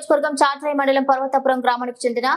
నియోజకవర్గం చాట్రాయి మండలం పర్వతాపురం గ్రామానికి చెందిన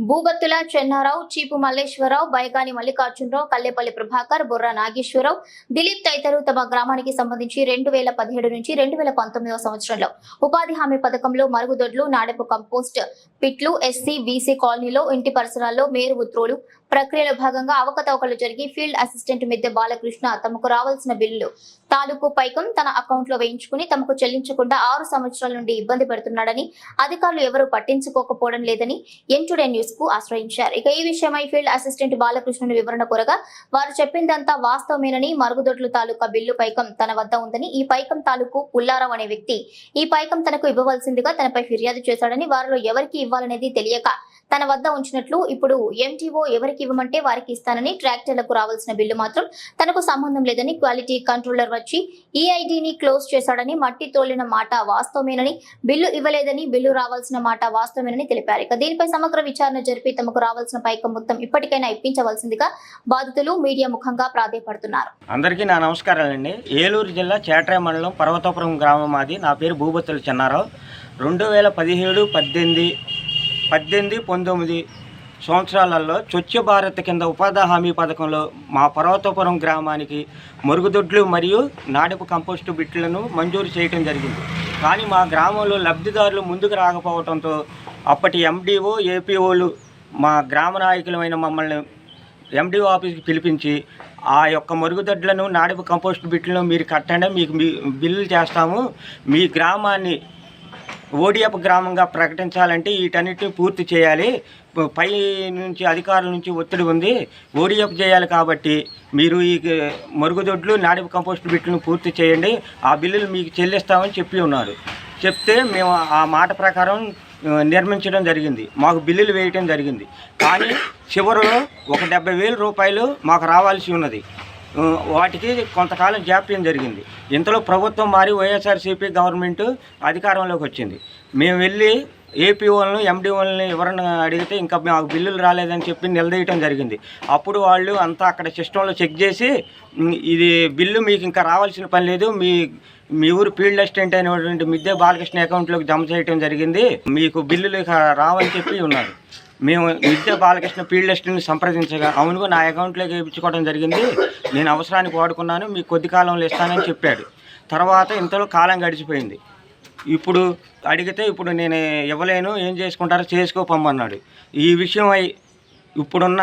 భూబత్తుల చెన్నారావు, చీపు మల్లేశ్వరరావు, బైగాని మల్లికార్జునరావు, కల్లెపల్లి ప్రభాకర్, బొర్రా నాగేశ్వరరావు, దిలీప్ తదితరులు తమ గ్రామానికి సంబంధించి 2017 నుంచి 2019 సంవత్సరంలో ఉపాధి హామీ పథకంలో మరుగుదొడ్లు, నాడెపు కంపోస్ట్ పిట్లు, ఎస్సీ బీసీ కాలనీలో ఇంటి పరిసరాల్లో మేరు ఉత్రోలు ప్రక్రియలో భాగంగా అవకతవకలు జరిగి ఫీల్డ్ అసిస్టెంట్ మిద్దె బాలకృష్ణ తమకు రావాల్సిన బిల్లులు తాలూకు పైకం తన అకౌంట్ లో వేయించుకుని తమకు చెల్లించకుండా 6 సంవత్సరాల నుండి ఇబ్బంది పెడుతున్నాడని, అధికారులు ఎవరూ పట్టించుకోకపోవడం లేదని ఎంటుడే న్యూస్ కు ఆశ్రయించారు. ఇక ఈ విషయమై ఫీల్డ్ అసిస్టెంట్ బాలకృష్ణను వివరణ కోరగా వారు చెప్పిందంతా వాస్తవమేనని, మరుగుదొడ్లు తాలూకా బిల్లు పైకం తన వద్ద ఉందని, ఈ పైకం తాలూకు పుల్లారావు అనే వ్యక్తి ఈ పైకం తనకు ఇవ్వవలసిందిగా తనపై ఫిర్యాదు చేశాడని, వారిలో ఎవరికి ఇవ్వాలనేది తెలియక తన వద్ద ఉంచినట్లు, ఇప్పుడు ఎంటీఓ ఎవరికి ఇవ్వమంటే వారికి ఇస్తానని, ట్రాక్టర్లకు రావాల్సిన బిల్లు మాత్రం తనకు సంబంధం లేదని, క్వాలిటీ కంట్రోలర్ వచ్చి ఈఐడిని క్లోజ్ చేశాడని, మట్టి తోలిన మాట వాస్తవమేనని, బిల్లు ఇవ్వలేదని, బిల్లు రావాల్సిన మాట వాస్తవమేనని తెలిపారు. ఇక దీనిపై సమగ్ర విచారణ జరిపి తమకు రావాల్సిన పైకం మొత్తం ఇప్పటికైనా ఇప్పించవలసిందిగా బాధితులు మీడియా ముఖంగా ప్రాధేయపడుతున్నారు. అందరికీ నా నమస్కారాలండి. ఏలూరు జిల్లా చాట్రాయి మండలం పర్వతాపురం గ్రామం మాది. నా పేరు భూబత్తుల చెన్నారావు. 2017, 18, 19 సంవత్సరాలలో స్వచ్ఛ భారత్ కింద ఉపాధి హామీ పథకంలో మా పర్వతాపురం గ్రామానికి మరుగుదొడ్లు మరియు నాడెపు కంపోస్టు బిట్లను మంజూరు చేయడం జరిగింది. కానీ మా గ్రామంలో లబ్ధిదారులు ముందుకు రాకపోవడంతో అప్పటి ఎండిఓ, ఏపీఓలు మా గ్రామ నాయకులమైన మమ్మల్ని ఎండిఓ ఆఫీస్కి పిలిపించి ఆ యొక్క మరుగుదొడ్లను, నాడెపు కంపోస్టు బిట్లను మీరు కట్టండి, మీకు బిల్లులు చేస్తాము, మీ గ్రామాన్ని ఓడిఎఫ్ గ్రామంగా ప్రకటించాలంటే వీటన్నిటిని పూర్తి చేయాలి, పై నుంచి అధికారుల నుంచి ఒత్తిడి ఉంది, ఓడిఎఫ్ చేయాలి, కాబట్టి మీరు ఈ మరుగుదొడ్లు, నాడెపు కంపోస్ట్ బిట్లను పూర్తి చేయండి, ఆ బిల్లులు మీకు చెల్లిస్తామని చెప్పి ఉన్నారు. చెప్తే మేము ఆ మాట ప్రకారం నిర్మించడం జరిగింది, మాకు బిల్లులు వేయటం జరిగింది. కానీ చివరిలో ఒక 70,000 రూపాయలు మాకు రావాల్సి ఉన్నది. వాటికి కొంతకాలం జాప్యం జరిగింది. ఇంతలో ప్రభుత్వం మారి వైఎస్ఆర్సీపీ గవర్నమెంట్ అధికారంలోకి వచ్చింది. మేము వెళ్ళి ఏపీఓలను, ఎండిఓలని ఎవరన్నా అడిగితే ఇంకా మాకు బిల్లులు రాలేదని చెప్పి నిలదీయటం జరిగింది. అప్పుడు వాళ్ళు అంతా అక్కడ సిస్టంలో చెక్ చేసి ఇది బిల్లు మీకు ఇంకా రావాల్సిన పని లేదు, మీ ఊరు ఫీల్డ్ అసిస్టెంట్ అయినటువంటి మిద్దె బాలకృష్ణ అకౌంట్లోకి జమ చేయడం జరిగింది, మీకు బిల్లులు రావని చెప్పి ఉన్నారు. మేము మిద్దె బాలకృష్ణ ఫీల్డ్ అసిస్టెంట్ని సంప్రదించగా అవును నా అకౌంట్లోకి వేయించుకోవడం జరిగింది, నేను అవసరానికి వాడుకున్నాను, మీకు కొద్ది కాలంలో ఇస్తానని చెప్పాడు. తర్వాత ఇంతలో కాలం గడిచిపోయింది. ఇప్పుడు అడిగితే ఇప్పుడు నేను ఇవ్వలేను, ఏం చేసుకుంటారో చేసుకోపమ్మన్నాడు. ఈ విషయమై ఇప్పుడున్న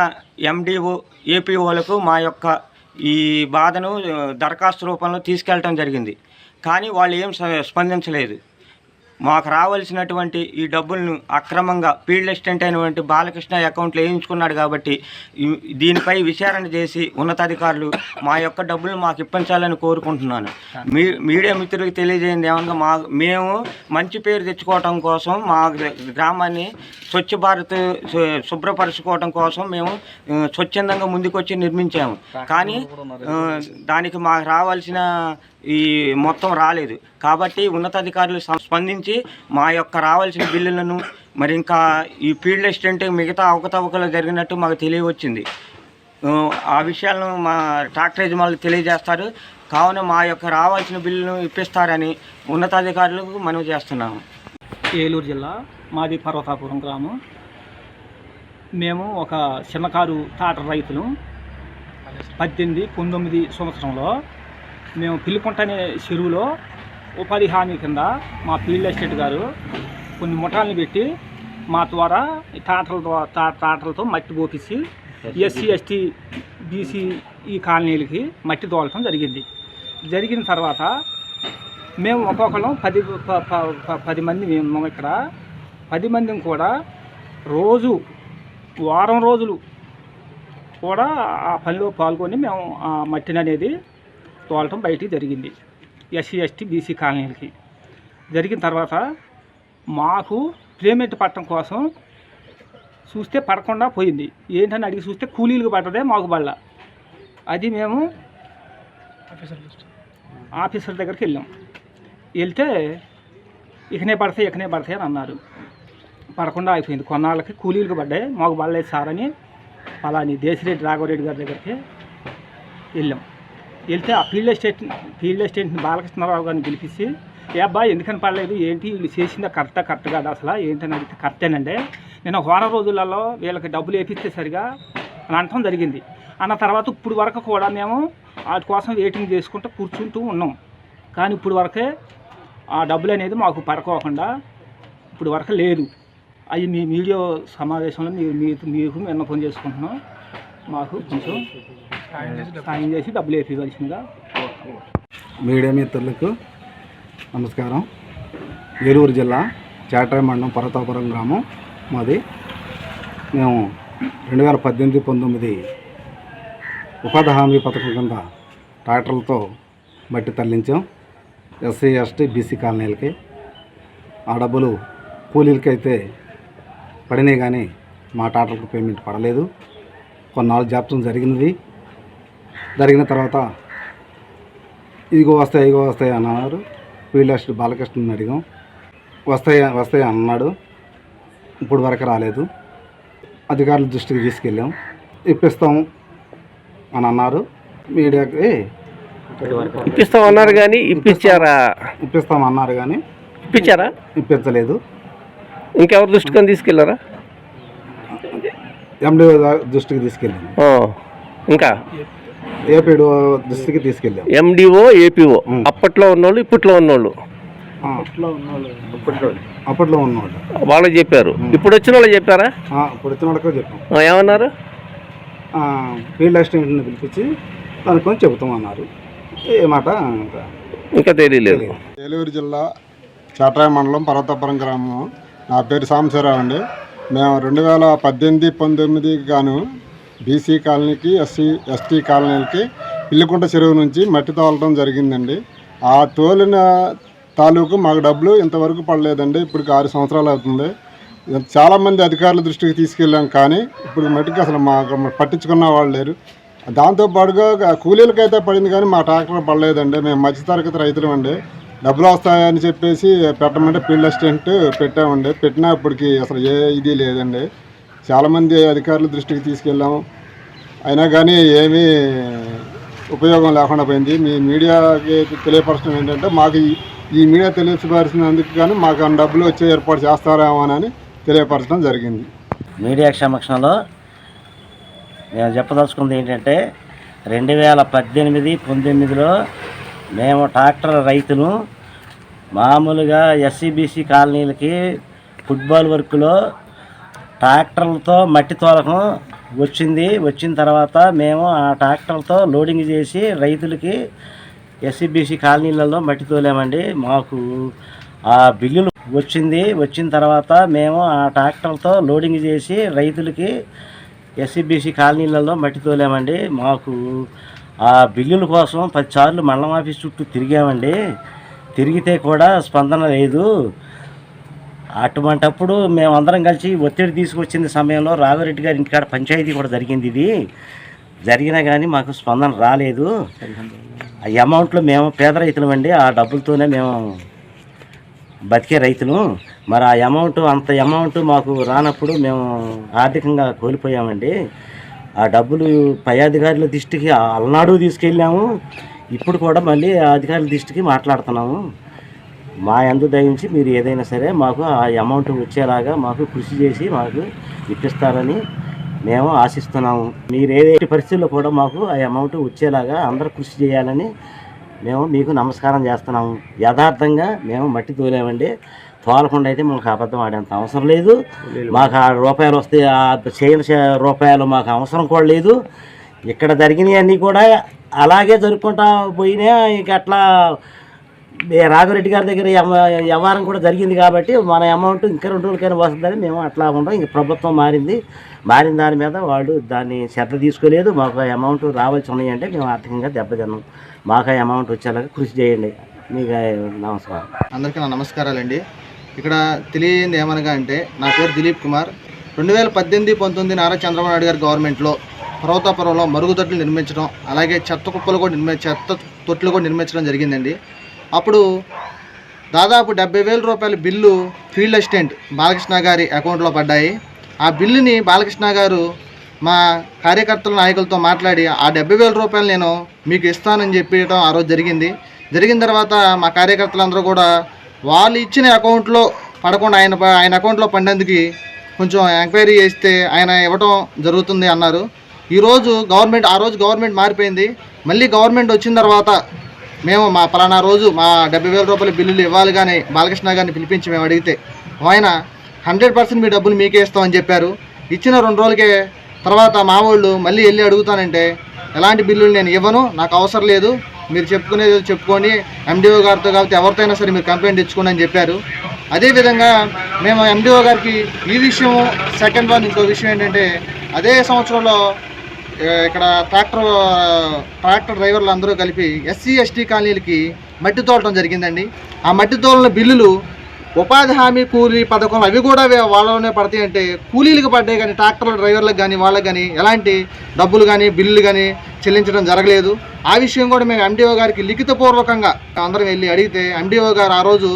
ఎండిఓ, ఏపీఓలకు మా యొక్క ఈ బాధను దరఖాస్తు రూపంలో తీసుకెళ్ళటం జరిగింది. కానీ వాళ్ళు ఏం స్పందించలేదు. మాకు రావాల్సినటువంటి ఈ డబ్బులను అక్రమంగా ఫీల్డ్ అసిస్టెంట్ అయినటువంటి బాలకృష్ణ అకౌంట్లో వేయించుకున్నాడు. కాబట్టి దీనిపై విచారణ చేసి ఉన్నతాధికారులు మా యొక్క డబ్బులను మాకు ఇప్పించాలని కోరుకుంటున్నాను. మీడియా మిత్రులకు తెలియజేయండి ఏమన్నా, మేము మంచి పేరు తెచ్చుకోవటం కోసం, మా గ్రామాన్ని స్వచ్ఛ భారత్ శుభ్రపరచుకోవటం కోసం మేము స్వచ్ఛందంగా ముందుకొచ్చి నిర్మించాము. కానీ దానికి మాకు రావాల్సిన ఈ మొత్తం రాలేదు. కాబట్టి ఉన్నతాధికారులు స్పందించి మా యొక్క రావాల్సిన బిల్లులను, మరి ఇంకా ఈ ఫీల్డ్ అసిస్టెంట్ మిగతా అవకతవకలు జరిగినట్టు మాకు తెలియవచ్చింది. ఆ విషయాలను మా ట్రాక్టర్ యజమానులు తెలియజేస్తారు. కావున మా యొక్క రావాల్సిన బిల్లును ఇప్పిస్తారని ఉన్నతాధికారులకు మనవి చేస్తున్నాము. ఏలూరు జిల్లా మాది పర్వతాపురం గ్రామం. మేము ఒక చిన్నకారు టాటర్ రైతులు. 18, 19 సంవత్సరంలో మేము పిల్లికుంట అనే చెరువులో ఉపాధి హామీ కింద మా ఫీల్డ్ అసిస్టెంట్ గారు కొన్ని ముఠాలను పెట్టి మా ద్వారా టాటర్లతో మట్టి పోపించి ఎస్సీ, ఎస్టీ, బీసీ ఈ కాలనీలకి మట్టి తోలటం జరిగిన తర్వాత మేము ఒక్కొక్కరం 10 మంది మేము ఇక్కడ 10 మందిని కూడా వారం రోజులు కూడా ఆ పనిలో పాల్గొని మేము ఆ మట్టిని అనేది తోలటం బయటికి జరిగింది. ఎస్సీ, ఎస్టీ, బీసీ కాలనీలకి జరిగిన తర్వాత మాకు పేమెంట్ పట్టడం కోసం చూస్తే పడకుండా పోయింది. ఏంటని అడిగి చూస్తే కూలీలకు పడ్డదే, మాకు పడల. అది మేము ఆఫీసర్ దగ్గరికి వెళ్తే ఇకనే పడతాయి అని అన్నారు. పడకుండా అయిపోయింది. కొన్నాళ్ళకి కూలీలకు పడ్డాయి, మాకు పడలేదు సార్ అని అలాని దేశిరెడ్డి రాఘవరెడ్డి గారి దగ్గరికి వెళ్తే ఆ ఫీల్డ్ అసిస్టెంట్ని బాలకృష్ణరావు గారిని పిలిపించి ఏ అబ్బాయి ఎందుకని పడలేదు ఏంటి వీళ్ళు చేసిందా కరెక్ట్ కాదు అసలు ఏంటని అడిగితే కరెక్టేనండి. నేను వారం రోజులలో వీళ్ళకి డబ్బులు వేపిస్తే సరిగా అని అనటం జరిగింది. అన్న తర్వాత ఇప్పుడు వరకు కూడా మేము వాటి కోసం వెయిటింగ్ చేసుకుంటూ కూర్చుంటూ ఉన్నాం. కానీ ఇప్పుడు వరకే ఆ డబ్బులు అనేది మాకు పడుకోకుండా ఇప్పుడు వరకు లేదు. అవి మీ మీడియా సమావేశంలో మీకు విన్నపం చేసుకుంటున్నాం. మాకు కొంచెం సాయం చేసి డబ్బులు వేపివలసిందిగా. మీడియా మిత్రులకు నమస్కారం. ఏలూరు జిల్లా చాట్రాయి మండలం పర్వతాపురం గ్రామం మాది. మేము 2018-19 ఉపాధి హామీ పథకం కింద ట్రాక్టర్లతో మట్టి తరలించాం ఎస్సీ ఎస్టీ బీసీ కాలనీలకి. ఆ డబ్బులు కూలీలకి అయితే పడినాయి కానీ మా ట్రాక్టర్కి పేమెంట్ పడలేదు. కొన్నాళ్ళు జాప్యం జరిగిన తర్వాత ఇదిగో వస్తాయి అన్నారు. ఫీల్డ్ అసిస్టెంట్ బాలకృష్ణని అడిగాం, వస్తాయి అన్నాడు. ఇప్పుడు వరకు రాలేదు. అధికారుల దృష్టికి తీసుకెళ్ళాం, ఇప్పిస్తాం అని అన్నారు. మీడియాకి ఇప్పిస్తామన్నారు కానీ ఇప్పిస్తామన్నారు కానీ ఇప్పించలేదు. ఇంకెవరి దృష్టికి తీసుకెళ్లారా? ఎండిఓ దృష్టికి తీసుకెళ్ళాం, ఇంకా ఏపీడో దృష్టికి తీసుకెళ్ళాం. ఎండిఓ ఏపీఓ అప్పట్లో ఉన్నోళ్ళు ఇప్పట్లో ఉన్నోళ్ళు అప్పట్లో ఉన్నవాళ్ళు వాళ్ళు చెప్పారు. ఇప్పుడు వచ్చిన వాళ్ళు చెప్పారా? ఇప్పుడు వచ్చిన వాళ్ళకే చెప్పాం. ఏమన్నారు? ఫీల్డ్ అసిస్టెంట్ని పిలిపించి కనుక్కొని చెబుతామన్నారు. ఏ మాట ఇంకా తెలియలేదు. ఏలూరు జిల్లా చాట్రాయి మండలం పర్వతాపురం గ్రామం. నా పేరు సాంబశివరావు అండి. మేము 2018-19 గాను బీసీ కాలనీకి ఎస్టీ కాలనీలకి పిల్లికుంట చెరువు నుంచి మట్టి తోలడం జరిగిందండి. ఆ తోలిన తాలూకు మాకు డబ్బులు ఇంతవరకు పడలేదండి. ఇప్పటికి 6 సంవత్సరాలు అవుతుంది. చాలామంది అధికారుల దృష్టికి తీసుకెళ్ళాం కానీ ఇప్పుడు మట్టికి అసలు మాకు పట్టించుకున్న వాళ్ళు లేరు. దాంతోపాటుగా కూలీలకైతే పడింది కానీ మా ట్రాక్టర్ పడలేదండి. మేము మధ్యతరగతి రైతులు అండి. డబ్బులు వస్తాయని చెప్పేసి పెట్టమంటే ఫీల్డ్ అసిస్టెంట్ పెట్టామండి. పెట్టినా ఇప్పటికి అసలు ఏ ఇది లేదండి. చాలామంది అధికారుల దృష్టికి తీసుకెళ్ళాము, అయినా కానీ ఏమీ ఉపయోగం లేకుండా పోయింది. మీ మీడియాకి తెలియపరచడం ఏంటంటే మాకు ఈ మీడియా తెలియపరిచినందుకు కానీ మాకు డబ్బులు వచ్చే ఏర్పాటు చేస్తారేమో అని తెలియపరచడం జరిగింది. మీడియా సమక్షంలో నేను చెప్పదలుచుకుంది ఏంటంటే 2018-19లో మేము ట్రాక్టర్ రైతులు మామూలుగా ఎస్సీబీసీ కాలనీలకి ఫుట్బాల్ వర్క్లో ట్రాక్టర్లతో మట్టి తోలకం వచ్చిన తర్వాత మేము ఆ ట్రాక్టర్లతో లోడింగ్ చేసి రైతులకి ఎస్సీబీసీ కాలనీలలో మట్టి తోలామండి. మాకు ఆ బిల్లులు వచ్చిన తర్వాత మేము ఆ ట్రాక్టర్లతో లోడింగ్ చేసి రైతులకి ఎస్సీబీసీ కాలనీలలో మట్టి తోలామండి. మాకు ఆ బిల్లుల కోసం 10 సార్లు మండలం ఆఫీస్ చుట్టూ తిరిగామండి. తిరిగితే కూడా స్పందన లేదు. అటువంటప్పుడు మేమందరం కలిసి ఒత్తిడి తీసుకొచ్చిన సమయంలో రాఘవరెడ్డి గారి ఇంటికాడ పంచాయతీ కూడా జరిగింది. ఇది జరిగినా కానీ మాకు స్పందన రాలేదు. ఆ అమౌంట్లో మేము పేద రైతులం అండి. ఆ డబ్బులతోనే మేము బతికే రైతులు. మరి ఆ అంత అమౌంట్ మాకు రానప్పుడు మేము ఆర్థికంగా కోల్పోయామండి. ఆ డబ్బులు పై అధికారుల దృష్టికి అలనాడు తీసుకెళ్ళాము. ఇప్పుడు కూడా మళ్ళీ ఆ అధికారుల దృష్టికి మాట్లాడుతున్నాము. మా యందు దయించి మీరు ఏదైనా సరే మాకు ఆ అమౌంట్ వచ్చేలాగా మాకు కృషి చేసి మాకు ఇప్పిస్తారని మేము ఆశిస్తున్నాము. మీరు ఏదైతే పరిస్థితుల్లో కూడా మాకు ఆ అమౌంట్ వచ్చేలాగా అందరూ కృషి చేయాలని మేము మీకు నమస్కారం చేస్తున్నాము. యథార్థంగా మేము మట్టి తోలేమండి. తోలకుండా అయితే మాకు అబద్ధం ఆడేంత అవసరం లేదు. మాకు ఆ రూపాయలు వస్తే ఆ చేయని రూపాయలు మాకు అవసరం కూడా లేదు. ఇక్కడ జరిగినవన్నీ కూడా అలాగే జరుపుకుంటా పోయినా ఇక అట్లా రాఘవరెడ్డి గారి దగ్గర వ్యవహారం కూడా జరిగింది కాబట్టి మన అమౌంట్ ఇంకా 2 రోజులకైనా వస్తుందని మేము అట్లా ఉంటాం. ఇంక ప్రభుత్వం మారిన దాని మీద వాళ్ళు దాన్ని శ్రద్ధ తీసుకోలేదు. మాకు అమౌంట్ రావాల్సి ఉన్నాయంటే మేము ఆర్థికంగా దెబ్బతిన్నాం. మాకు అమౌంట్ వచ్చేలాగా కృషి చేయండి. మీకు నమస్కారం. అందరికీ నా నమస్కారాలండి. ఇక్కడ తెలియంది ఏమనగా అంటే నా పేరు దిలీప్ కుమార్. 2018-19 నారా చంద్రబాబు నాయుడు గారి గవర్నమెంట్లో పర్వతాపురంలో మరుగుదొడ్లు నిర్మించడం, అలాగే చెత్త తొట్లు కూడా నిర్మించడం జరిగిందండి. అప్పుడు దాదాపు 70,000 రూపాయల బిల్లు ఫీల్డ్ అసిస్టెంట్ బాలకృష్ణ గారి అకౌంట్లో పడ్డాయి. ఆ బిల్లుని బాలకృష్ణ గారు మా కార్యకర్తల నాయకులతో మాట్లాడి ఆ 70,000 రూపాయలు నేను మీకు ఇస్తానని చెప్పడం ఆ రోజు జరిగింది. జరిగిన తర్వాత మా కార్యకర్తలందరూ కూడా వాళ్ళు ఇచ్చిన అకౌంట్లో పడకుండా ఆయన అకౌంట్లో పడినందుకు కొంచెం ఎంక్వైరీ చేస్తే ఆయన ఇవ్వటం జరుగుతుంది అన్నారు. ఈరోజు ఆ రోజు గవర్నమెంట్ మారిపోయింది. మళ్ళీ గవర్నమెంట్ వచ్చిన తర్వాత మేము మా పలానా రోజు మా 70,000 రూపాయల బిల్లులు ఇవ్వాలి కానీ బాలకృష్ణ గారిని పిలిపించి మేము అడిగితే ఆయన 100% మీ డబ్బులు మీకే ఇస్తామని చెప్పారు. ఇచ్చిన 2 రోజులకే తర్వాత మా వాళ్ళు మళ్ళీ వెళ్ళి అడుగుతానంటే ఎలాంటి బిల్లులు నేను ఇవ్వను, నాకు అవసరం లేదు, మీరు చెప్పుకునేది చెప్పుకోండి, ఎండిఓ గారితో కాబట్టి ఎవరితోనైనా సరే మీరు కంప్లైంట్ ఇచ్చుకోండి అని చెప్పారు. అదేవిధంగా మేము ఎండిఓ గారికి ఈ విషయం సెకండ్ వన్ ఇంకో విషయం ఏంటంటే అదే సంవత్సరంలో ఇక్కడ ట్రాక్టర్ డ్రైవర్లు అందరూ కలిపి ఎస్సీ ఎస్టీ కాలనీలకి మట్టి తోలటం జరిగిందండి. ఆ మట్టి తోలిన బిల్లులు ఉపాధి హామీ కూలీ పథకం అవి కూడా వాళ్ళలోనే పడతాయి. అంటే కూలీలకు పడ్డాయి కానీ ట్రాక్టర్ల డ్రైవర్లకు కానీ వాళ్ళకి కానీ ఎలాంటి డబ్బులు కానీ బిల్లులు కానీ చెల్లించడం జరగలేదు. ఆ విషయం కూడా మేము ఎండిఓ గారికి లిఖితపూర్వకంగా అందరం వెళ్ళి అడిగితే ఎండిఓ గారు ఆ రోజు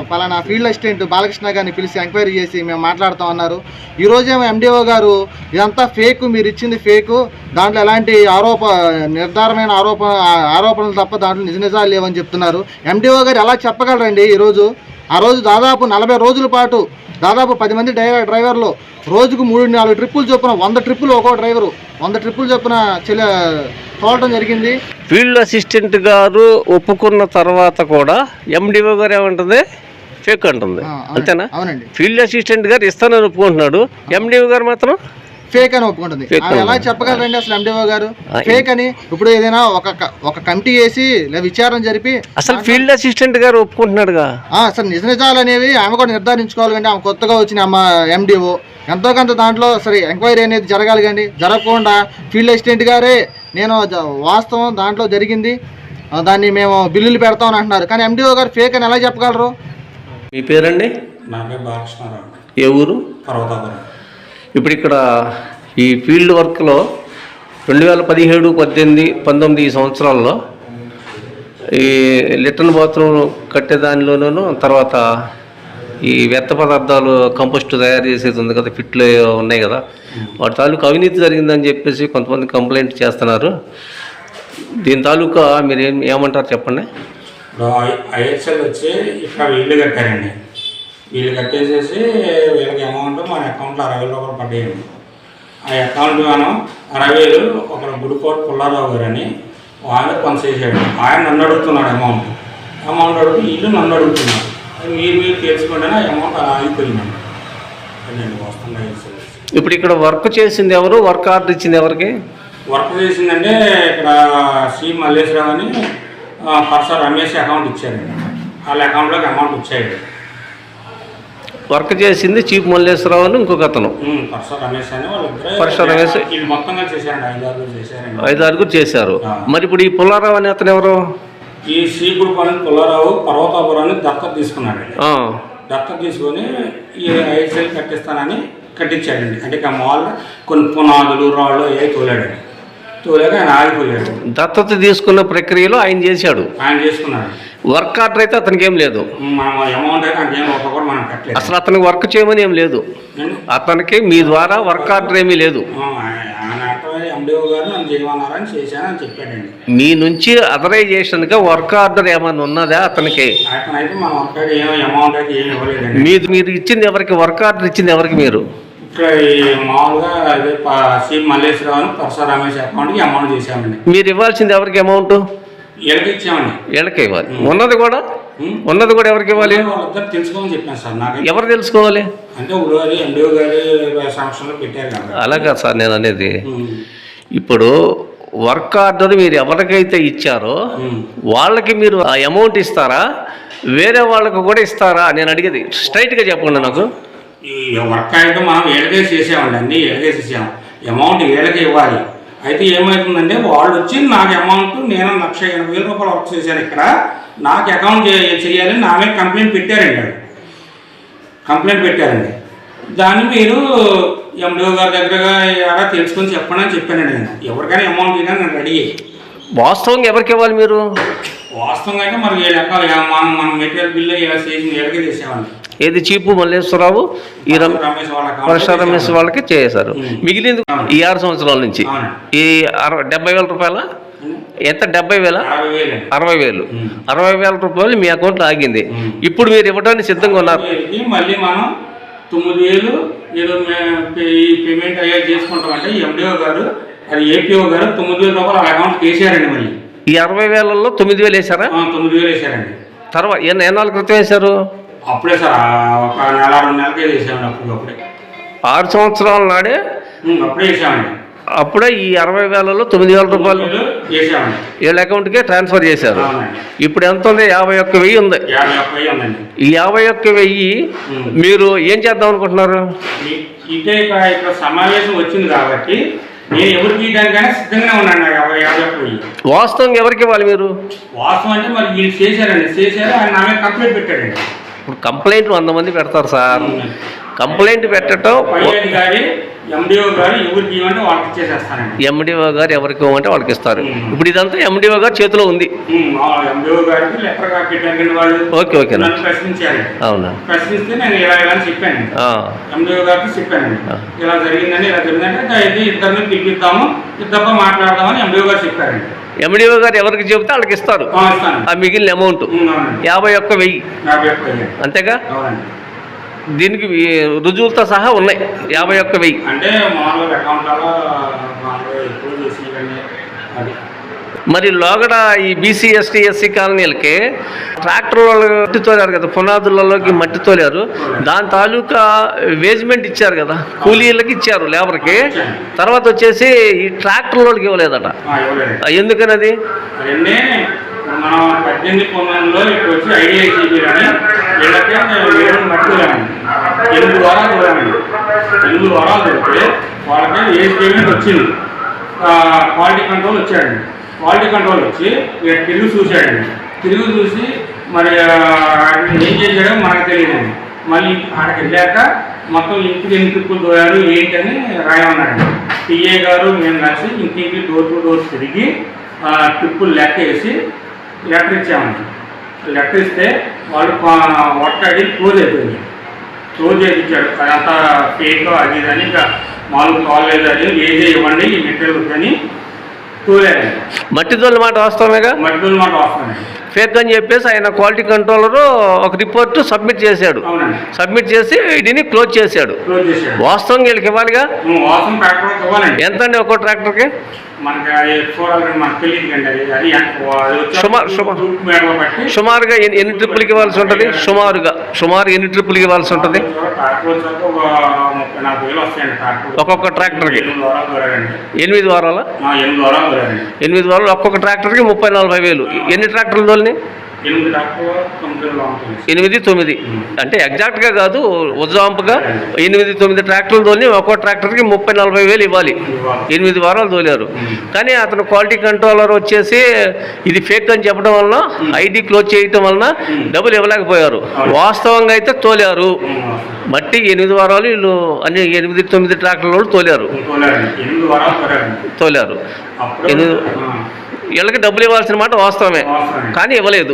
పలానా ఫీల్డ్ అసిస్టెంట్ బాలకృష్ణ గారిని పిలిచి ఎంక్వైరీ చేసి మేము మాట్లాడుతాం అన్నారు. ఈరోజేమో ఎండిఓ గారు ఇదంతా ఫేక్, మీరు ఇచ్చింది ఫేకు, దాంట్లో ఎలాంటి నిర్ధారమైన ఆరోపణలు తప్ప దాంట్లో నిజాలు లేవని చెప్తున్నారు. ఎండిఓ గారు ఎలా చెప్పగలరండి? ఆ రోజు దాదాపు 40 రోజుల పాటు దాదాపు 10 మంది డ్రైవర్లు రోజుకు 3-4 ట్రిప్పులు చొప్పున 100 ట్రిప్పులు ఒక్కో డ్రైవరు 100 ట్రిప్పులు చొప్పున తోలటం జరిగింది. ఫీల్డ్ అసిస్టెంట్ గారు ఒప్పుకున్న తర్వాత కూడా ఎండిఓ గారు ఏమంటుంది? ఫేక్ అంటుంది, అంతేనా? అవునండి. ఫీల్డ్ అసిస్టెంట్ గారు ఇస్తానని ఒప్పుకుంటున్నాడు, ఎండిఓ గారు మాత్రం ఫేక్ అని ఒప్పుకుంటుంది. ఎలా చెప్పగలరండి అసలు ఎండిఓ గారు ఫేక్ అని? ఇప్పుడు ఏదైనా ఒక కమిటీ వేసి విచారణ జరిపి అసలు ఫీల్డ్ అసిస్టెంట్ గారు ఒప్పుకుంటున్నాడుగా. అసలు నిజాలు అనేవి ఆమె కూడా నిర్ధారించుకోవాలి కండి. ఆమె కొత్తగా వచ్చిన ఎండిఓ ఎంతో కొంత దాంట్లో సరే ఎంక్వైరీ అనేది జరగాలి కండి. జరగకుండా ఫీల్డ్ అసిస్టెంట్ గారే నేను వాస్తవం దాంట్లో జరిగింది, దాన్ని మేము బిల్లులు పెడతామని అంటున్నారు. కానీ ఎండిఓ గారు ఫేక్ అని ఎలా చెప్పగలరు? మీ పేరండి? నా పేరు బాలకృష్ణారావు. ఏ ఊరు? పర్వతాపురం. ఇప్పుడు ఇక్కడ ఈ ఫీల్డ్ వర్క్లో 2017, 18, 19 ఈ సంవత్సరాల్లో ఈ లిటన్ బాత్రూమ్ కట్టేదానిలోనూ తర్వాత ఈ వ్యర్థ పదార్థాలు కంపోస్ట్ తయారు చేసేది ఉంది కదా, ఫిట్లు ఉన్నాయి కదా, వాటి తాలూకు అవినీతి జరిగిందని చెప్పేసి కొంతమంది కంప్లైంట్ చేస్తున్నారు. దీని తాలూకా మీరు ఏమంటారు చెప్పండి. ఐఎస్ఎల్ వచ్చి ఇక్కడ వీళ్ళు కట్టారండి. వీళ్ళు కట్టేసేసి వీళ్ళకి అమౌంట్ మన అకౌంట్లో 60,000 రూపాయలు పడ్డాయండి. ఆ అకౌంట్ మనం 60,000 ఒకరు గుడికోట పుల్లారావు గారు అని ఆయన కొనసేసాడు. ఆయన నన్ను అడుగుతున్నాడు అమౌంట్ అడుగుతూ వీళ్ళు నన్ను అడుగుతున్నారు. మీరు తెలుసుకోండి ఆ అమౌంట్ అలా అయిపోయిందండి. అదండి వస్తుంది ఐఎస్ఎల్. ఇప్పుడు ఇక్కడ వర్క్ చేసింది ఎవరు? వర్క్ ఆర్డర్ ఇచ్చింది ఎవరికి? వర్క్ చేసిందంటే ఇక్కడ సి మల్లేశ్వరరావు అని పర్సర్ రమేష్ అకౌంట్ ఇచ్చారండి. వాళ్ళ అకౌంట్లోకి అమౌంట్ వచ్చాయండి. వర్క్ చేసింది చీఫ్ మల్లేశ్వరరావు అని ఇంకొక అతను పర్సర్ రమేష్ అని పర్సర్ రమేష్ వీళ్ళు మొత్తంగా చేశారండి. 5-6 చేశారండి. 5-6 చేశారు. మరి ఇప్పుడు ఈ పుల్లారావు అనే అతను ఎవరు? ఈ శ్రీపుడు పని పుల్లారావు పర్వతాపురాన్ని దత్తత తీసుకున్నాడండి. దత్తత తీసుకొని ఈ ఐఎస్ఎల్ కట్టిస్తానని కట్టించాడండి. అంటే మాల్ కొన్ని పునాదులు రాళ్ళు అవి తోలాక ఆయన ఆగిపోయాడు. దత్తత తీసుకున్న ప్రక్రియలో ఆయన చేశాడు, ఆయన చేసుకున్నాడు. వర్క్ ఆర్డర్ అయితే అతనికి ఏం లేదు. మనం అమౌంట్ అయితే అంకేం ఒక్కొక్కరు మనం కట్టలేదు. అసలు అతనికి వర్క్ చేయమని ఏం లేదు. అతనికి మీ ద్వారా వర్క్ ఆర్డర్ ఏమీ లేదు. ఆయన అర్థమై ఎండిఓ గారు నన్ను చేయమన్నారని చేశానని చెప్పాడండి. మీ నుంచి అథరైజేషన్గా వర్క్ ఆర్డర్ ఏమన్నా ఉన్నదా అతనికి? అతనైతే మన వర్క్ ఆర్డర్ ఏమో అమౌంట్ అయితే ఏమి ఇవ్వలేదండి. మీరు ఇచ్చింది ఎవరికి? వర్క్ ఆర్డర్ ఇచ్చింది ఎవరికి? మీరు ఇక్కడ మామూలుగా అదే సి మల్లేశ్వరరావు అని పర్సర్ రమేష్ అకౌంట్కి అమౌంట్ చేశామండి. మీరు ఇవ్వాల్సింది ఎవరికి అమౌంట్? వీళ్ళకి ఇచ్చామండి. వీళ్ళకి ఇవ్వాలి. ఉన్నది కూడా ఎవరికి ఇవ్వాలి? వాళ్ళిద్దరు తెలుసుకోమని చెప్పాను సార్. నాకు ఎవరు తెలుసుకోవాలి అంటే ఉగాది ఎండిఓ గారి సంవత్సరంలో పెట్టారు కదా. అలాగా సార్ నేను అనేది. ఇప్పుడు వర్క్ ఆర్డర్ మీరు ఎవరికైతే ఇచ్చారో వాళ్ళకి మీరు ఆ అమౌంట్ ఇస్తారా, వేరే వాళ్ళకు కూడా ఇస్తారా? నేను అడిగేది స్ట్రైట్గా చెప్పండి నాకు. ఈ వర్క్ అయితే మనం ఏళ్ళకేసి చేసామండి, అన్నీ ఏళ్ళకేసి చేసాము. అమౌంట్ ఏళ్ళకి ఇవ్వాలి. అయితే ఏమవుతుందంటే వాళ్ళు వచ్చి నాకు అమౌంట్ నేను 1,80,000 రూపాయలు వర్క్ చేశాను ఇక్కడ, నాకు అకౌంట్ చేయాలని నా మీద కంప్లైంట్ పెట్టారండి. దాన్ని మీరు ఎండిఓ గారి దగ్గరగా అలా తెలుసుకొని చెప్పండి అని చెప్పానండి. నేను ఎవరికైనా అమౌంట్ ఇవ్వగా నేను రెడీ. వాస్తవంగా ఎవరికి ఇవ్వాలి మీరు? వాస్తవంగా అయితే మరి మనం మెటీరియల్ బిల్లు ఇలా చేసి ఏళ్ళకే చేసామండి. ఏది చీఫ్ మల్లేశ్వరరావు ఈ రమేష్ వాళ్ళకి చేశారు. మిగిలింది ఈ 6 సంవత్సరాల నుంచి ఈ 70,000 రూపాయల ఎంత 70,000? 60,000 60,000 రూపాయలు మీ అకౌంట్లో ఆగింది. ఇప్పుడు మీరు ఇవ్వడానికి సిద్ధంగా ఉన్నారు. మళ్ళీ మనం 9,000 ఏదో ఈ పేమెంట్ అయ్యా చేసుకుంటామంటే ఎండిఓ గారు అది ఏపీఓ గారు 9,000 రూపాయలు ఆ అకౌంట్కి వేసారండి. మళ్ళీ ఈ 60,000లో 9,000 వేసారా? 9,000 వేసారండి. తర్వాత ఎన్నాళ్ళ క్రితం వేశారు? అప్పుడే సార్ ఒక నెల 2 నెలలకే వేసామండి. అప్పుడే 6 సంవత్సరాల నాడే అప్పుడే వేసామండి. అప్పుడే ఈ 60,000లో 9,000 రూపాయలు వేసామండి. వీళ్ళ అకౌంట్కే ట్రాన్స్ఫర్ చేశారు. ఇప్పుడు ఎంత ఉంది? 51,000 ఉంది. 51,000 ఉందండి. ఈ 51,000 మీరు ఏం చేద్దాం అనుకుంటున్నారు? ఇదే ఇక్కడ సమావేశం వచ్చింది కాబట్టి నేను ఎవరికి ఇవ్వడానికైనా సిద్ధంగానే ఉన్నాను. 51,000 వాస్తవం ఎవరికి ఇవ్వాలి మీరు? వాస్తవం అంటే మరి వీళ్ళు చేశారు ఆయన నా మీద కంప్లైంట్ పెట్టాడండి. ఇప్పుడు కంప్లైంట్ 100 మంది పెడతారు సార్. కంప్లైంట్ పెట్టడం పై అధికారి ఎండిఓ గారు ఎవరికి ఇవ్వమంటే వాళ్ళకి ఇచ్చేసేస్తానండి. ఎండిఓ గారు ఎవరికి ఇవ్వమంటే వాళ్ళకి ఇస్తారు. ఇప్పుడు ఇదంతా ఎండిఓ గారు చేతిలో ఉంది. ఎండిఓ గారికి లెటర్ పెట్టారండి వాళ్ళు. ఓకే నన్ను ప్రశ్నించారు. అవునా? ప్రశ్నిస్తే నేను ఇలా అని చెప్పాను. ఎండిఓ గారికి చెప్పానండి. ఇలా జరిగిందంటే అయితే ఇద్దరిని పిలిపిద్దాము, ఇద్దరితో మాట్లాడదామని ఎండిఓ గారు చెప్పారండి. ఎండిఓ గారు ఎవరికి చెబితే వాళ్ళకి ఇస్తారు ఆ మిగిలిన అమౌంట్ 51,000 అంతేగా? దీనికి రుజువులతో సహా ఉన్నాయి 51,000. అంటే మామూలుగా అకౌంట్లలో ఎక్కువ చేసి మరి లోగడ ఈ బీసీ ఎస్టీ ఎస్సీ కాలనీలకి ట్రాక్టర్ వాళ్ళు మట్టి తోలారు కదా, పునాదులలోకి మట్టి తోలారు. దాని తాలూకా వేజ్మెంట్ ఇచ్చారు కదా, కూలీలకి ఇచ్చారు, లేబర్కి. తర్వాత వచ్చేసి ఈ ట్రాక్టర్ వాళ్ళకి ఇవ్వలేదట. ఎందుకని అది? మనం 18 ఇక్కడ వచ్చి ఐడిఐసీబీ అని వీళ్ళకి మట్టి తోలామండి. 8 వారాలు తోలామండి. 8 వారాలు తోలితే వాళ్ళకి ఏజ్ పేమెంట్ వచ్చింది. క్వాలిటీ కంట్రోల్ వచ్చాడండి. క్వాలిటీ కంట్రోల్ వచ్చి తిరిగి చూశాడండి. తిరిగి చూసి మరి ఏం చేశాడో మనకు తెలియదండి. మళ్ళీ అక్కడికి వెళ్ళాక మొత్తం ఇంటికి ఎన్ని ట్రిప్పులు తోయారు ఏంటని రాయమన్నాడండి. టీఏ గారు మేము కలిసి ఇంటికి డోర్ టు డోర్ తిరిగి ట్రిప్పులు లెక్క వేసి లెటర్ ఇచ్చామండి. లెటర్ ఇస్తే వాళ్ళు ఒక్కడి క్లోజ్ అయిపోయింది. క్లోజ్ చేయించాడు. అదంతా ఫేక్ అది అని ఇంకా మామూలు కాలేజ్ అది ఏజే ఇవ్వండి ఈ మెటీరియల్ అని తోలేదండి. మట్టి తోలు మాట వాస్తవమేగా? మట్టి తోలు మాట వాస్తవమే. ఫేక్ అని చెప్పేసి ఆయన క్వాలిటీ కంట్రోలరు ఒక రిపోర్టు సబ్మిట్ చేశాడు. సబ్మిట్ చేసి వీటిని క్లోజ్ చేశాడు. వాస్తవం వీళ్ళకి ఇవ్వాలిగా? ఎంత అండి ఒక్కో ట్రాక్టర్కి? సుమారుగా ఎన్ని ట్రిప్పులకి ఇవ్వాల్సి ఉంటుంది? సుమారు ఎన్ని ట్రిప్పులకి ఇవ్వాల్సి ఉంటుంది ఒక్కొక్క ట్రాక్టర్కి? 8 వారాలు. 8 వారాలు ఒక్కొక్క ట్రాక్టర్కి 30-40 వేలు. ఎన్ని ట్రాక్టర్లు తోలిని? 8, 9 అంటే ఎగ్జాక్ట్గా కాదు, ఉజ్జాంపుగా 8, 9 ట్రాక్టర్లు తోలి ఒక్కో ట్రాక్టర్కి 30-40 వేలు ఇవ్వాలి. 8 వారాలు తోలారు. కానీ అతను క్వాలిటీ కంట్రోలర్ వచ్చేసి ఇది ఫేక్ అని చెప్పడం వలన, ఐడి క్లోజ్ చేయటం వలన డబ్బులు ఇవ్వలేకపోయారు. వాస్తవంగా అయితే తోలారు. బట్టి 8 వారాలు వీళ్ళు అన్ని 8, 9 ట్రాక్టర్ల వాళ్ళు తోలారు. వీళ్ళకి డబ్బులు ఇవ్వాల్సిన మాట వాస్తవమే, కానీ ఇవ్వలేదు.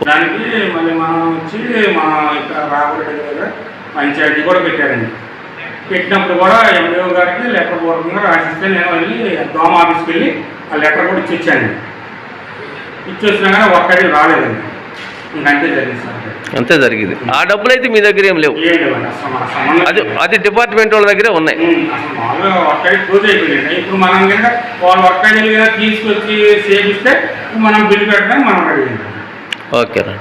దానికి మళ్ళీ మనం వచ్చి మా ఇక్కడ రాబోయే దగ్గర పంచాయతీ కూడా పెట్టారండి. పెట్టినప్పుడు కూడా ఎండిఓ గారికి లెటర్ పూర్వకంగా రాసిస్తే నేను వెళ్ళి దోమ ఆఫీస్కి వెళ్ళి ఆ లెటర్ కూడా ఇచ్చాను. ఇచ్చొచ్చినా కానీ ఒక్కటి రాలేదండి. ఇంకంతే జరిగింది సార్. అంతే జరిగింది. ఆ డబ్బులు అయితే మీ దగ్గర ఏం లేవు. అది డిపార్ట్మెంట్ వాళ్ళ దగ్గరే ఉన్నాయి. ఒక్కడి క్లోజ్ అయిపోయింది. ఇప్పుడు మనం కనుక వాళ్ళు ఒక్కడి తీసుకొచ్చి సేవ్ ఇస్తే మనం బిల్లు పెట్టడానికి మనం అడిగింది. ఓకే రా.